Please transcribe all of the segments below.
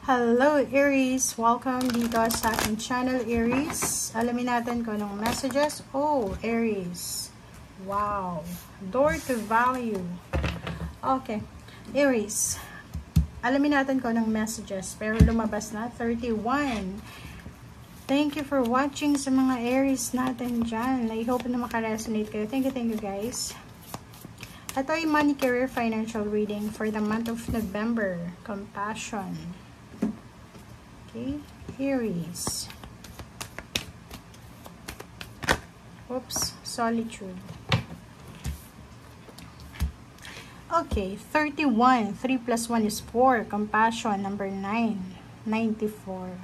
Hello Aries! Welcome dito sa aking channel Aries. Alamin natin kung anong messages. Oh, Aries. Wow. Door to value. Okay. Aries. Alamin natin kung anong messages. Pero lumabas na. 31. Thank you for watching sa mga Aries natin dyan. I hope na makaresonate kayo. Thank you guys. Ito ay money, career, financial reading for the month of November. Compassion. Okay, Aries. Oops, solitude. Okay, 31. 3 plus 1 is 4. Compassion, number 9. 94.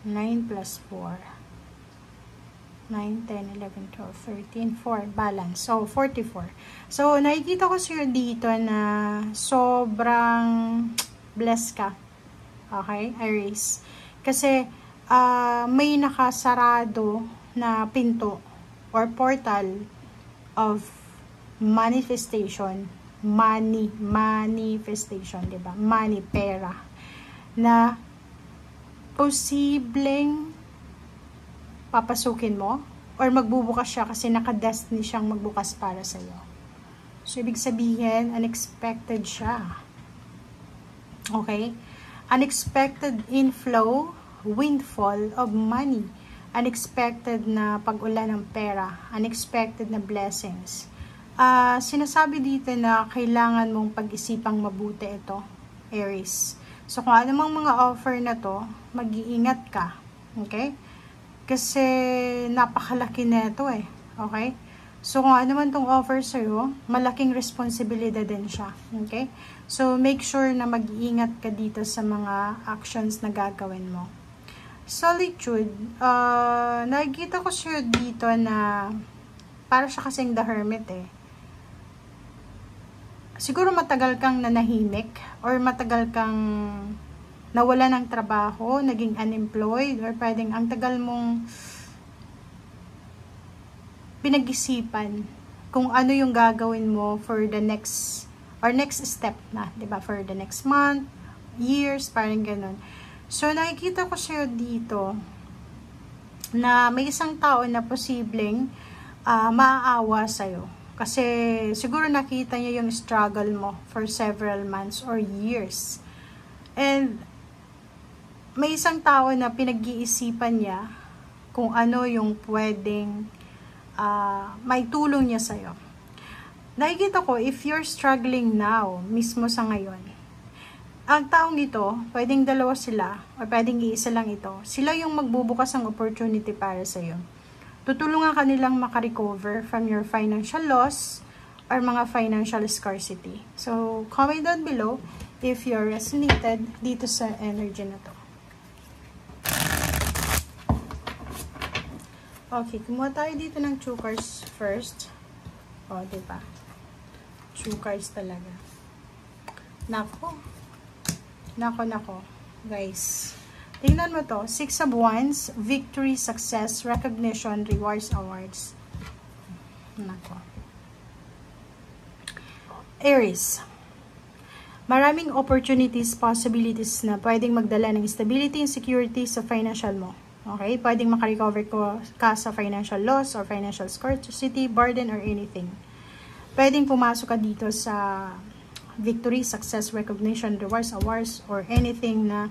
9 plus 4. 9, 10, 11, 12, 13, 4. Balance. So, 44. So, nakikita ko sa'yo dito na sobrang blessed ka. Okay, Aries. Kasi, may nakasarado na pinto or portal of manifestation. Manifestation, diba? Money, pera. Na posibleng papasukin mo or magbubukas siya kasi naka-destiny siyang magbukas para sa'yo. So, ibig sabihin, unexpected siya. Okay? Unexpected inflow, windfall of money, unexpected na pag-ulan ng pera, unexpected na blessings. Sinasabi dito na kailangan mong pag-isipang mabuti ito, Aries. So, kung anumang mga offer na to, mag-iingat ka. Okay? Kasi, napakalaki na ito eh. Okay? So, kung ano man tong offer sa'yo, malaking responsibilidad din siya. Okay? So, make sure na mag-iingat ka dito sa mga actions na gagawin mo. Solitude, nakikita ko siya dito na para siya kasing the hermit eh. Siguro matagal kang nanahimik or matagal kang nawala ng trabaho, naging unemployed, or pwedeng ang tagal mong pinag-isipan kung ano yung gagawin mo for the next or next step na, 'di ba? For the next month, years, parang ganun. So nakikita ko siya dito na may isang tao na posibleng maaawa sa'yo. Kasi siguro nakita niya yung struggle mo for several months or years. And may isang tao na pinag-iisipan niya kung ano yung pwedeng may tulong niya sa'yo. Nakikita ko, if you're struggling now, mismo sa ngayon, ang taong ito, pwedeng dalawa sila, o pwedeng iisa lang ito, sila yung magbubukas ng opportunity para sa'yo. Tutulungan ka nilang makarecover from your financial loss or mga financial scarcity. So, comment down below if you're resonated dito sa energy na to. Okay, kumuha tayo dito ng 2 cards first. O, diba? 2 cards talaga. Nako. Nako. Guys. Tingnan mo to. 6 of Wands, victory, success, recognition, rewards, awards. Nako. Aries. Maraming opportunities, possibilities na pwedeng magdala ng stability and security sa financial mo. Okay? Pwedeng makarecover ka sa financial loss or financial scarcity, burden, or anything. Pwedeng pumasok ka dito sa victory, success, recognition, rewards, awards, or anything na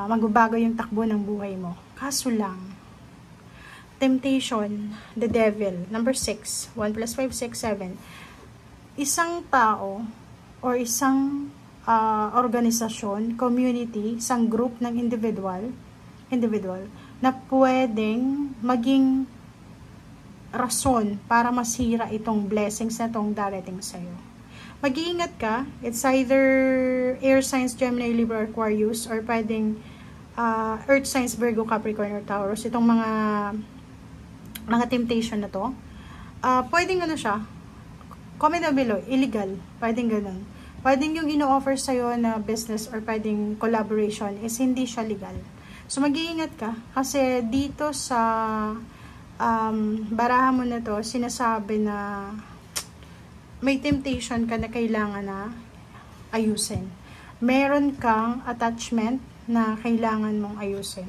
magbabago yung takbo ng buhay mo. Kaso lang, temptation, the devil, number 6, 1 plus 5, 6, 7. Isang tao or isang organisasyon, community, isang group ng individual na pwedeng maging rason para masira itong blessings na itong darating sa'yo. Mag-iingat ka. It's either air signs, Gemini, Libra, Aquarius, or pwedeng earth signs, Virgo, Capricorn, or Taurus. Itong mga temptation na to. Pwedeng ano siya, comment down below, illegal. Pwedeng ganun. Pwedeng yung ino-offer sa'yo na business or pwedeng collaboration is hindi siya legal. So, mag-iingat ka. Kasi dito sa baraha mo na to, sinasabi na may temptation ka na kailangan na ayusin. meron kang attachment na kailangan mong ayusin.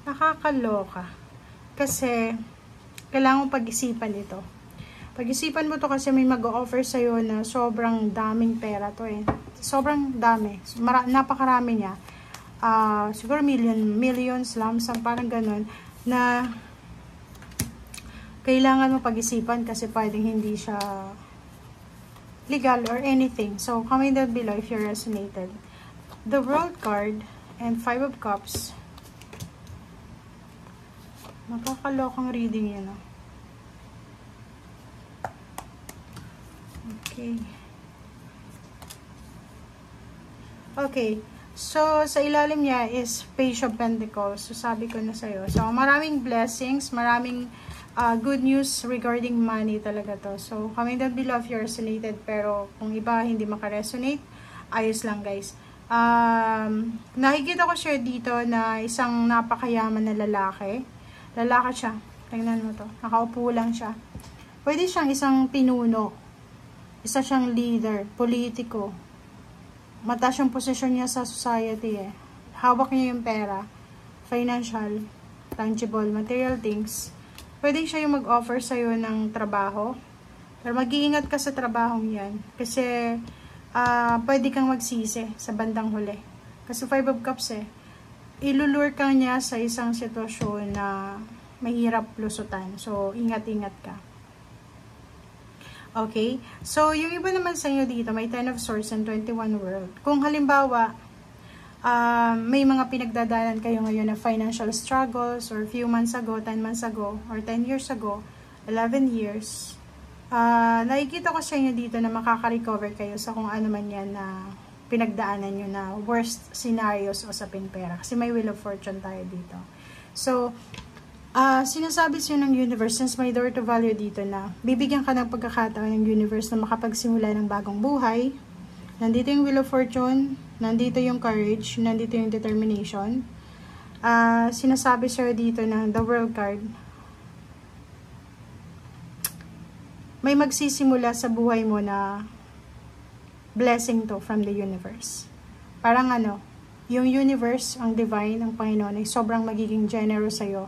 Nakakaloka. Kasi, kailangan mong pag-isipan ito. Pag-isipan mo to kasi may mag-o-offer sa'yo na sobrang daming pera to eh. Sobrang dami. Napakarami niya. Siguro millions, lump sum, parang ganun. Na kailangan mo pag-isipan kasi pwedeng hindi siya legal or anything. So, comment down below if you resonated. The World card and 5 of Cups. Makakalokang reading yun, oh. Okay. So, sa ilalim niya is Page of Pentacles. So, sabi ko na sa'yo. So, maraming blessings, maraming good news regarding money talaga to. So, comment down below if you resonated. Pero, kung iba hindi makaresonate, ayos lang guys. Nakikita ko siya dito na isang napakayaman na lalaki. Lalaki siya. Tingnan mo to. Nakaupo lang siya. Pwede siyang isang pinuno. Isa siyang leader, politiko. Mataas yung posisyon niya sa society eh. Hawak niya yung pera, financial, tangible, material things. Pwede siya yung mag-offer sa'yo ng trabaho. Pero mag-iingat ka sa trabahong yan. Kasi pwede kang magsisi sa bandang huli. Kasi 5 of Cups eh. Ilulure ka niya sa isang sitwasyon na mahirap lusutan. So, ingat-ingat ka. Okay? So, yung iba naman sa inyo dito, may 10 of Swords and 21 World. Kung halimbawa, may mga pinagdadaanan kayo ngayon na financial struggles or few months ago, 10 months ago, or 10 years ago, 11 years, nakikita ko sa inyo dito na makaka-recover kayo sa kung ano man yan na pinagdaanan nyo na worst scenarios o sa pera. Kasi may Wheel of Fortune tayo dito. So, sinasabi sa'yo ng universe, since may door to value dito na bibigyan ka ng pagkakataon ng universe na makapagsimula ng bagong buhay. Nandito yung Wheel of Fortune, nandito yung courage, nandito yung determination. Sinasabi sa'yo dito na the World card, may magsisimula sa buhay mo na blessing to from the universe. Parang yung universe, ang divine, ang Panginoon ay sobrang magiging generous sa'yo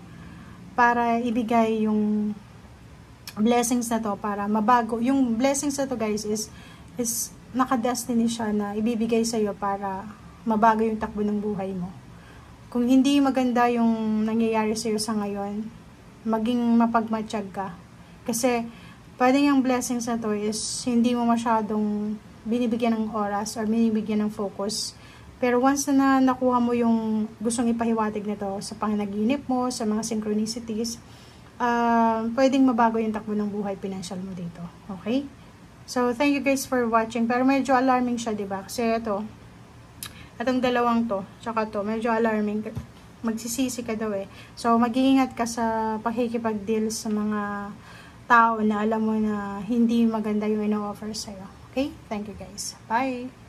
para ibigay yung blessings na to para mabago. Yung blessings na to guys is naka-destiny siya na ibibigay sa'yo para mabago yung takbo ng buhay mo. Kung hindi maganda yung nangyayari sa'yo sa ngayon, maging mapagmatsyag ka. Kasi pwedeng yung blessings na to is hindi mo masyadong binibigyan ng oras or binibigyan ng focus. Pero once na nakuha mo yung gustong ipahiwatig nito sa panganaginip mo, sa mga synchronicities, pwedeng mabago yung takbo ng buhay financial mo dito. Okay? So, thank you guys for watching. Pero medyo alarming siya, diba? Kasi itong dalawang to, tsaka to, medyo alarming. Magsisisi ka daw eh. So, mag-iingat ka sa pakikipag-deal sa mga tao na alam mo na hindi maganda yung ino-offer sa'yo. Okay? Thank you guys. Bye!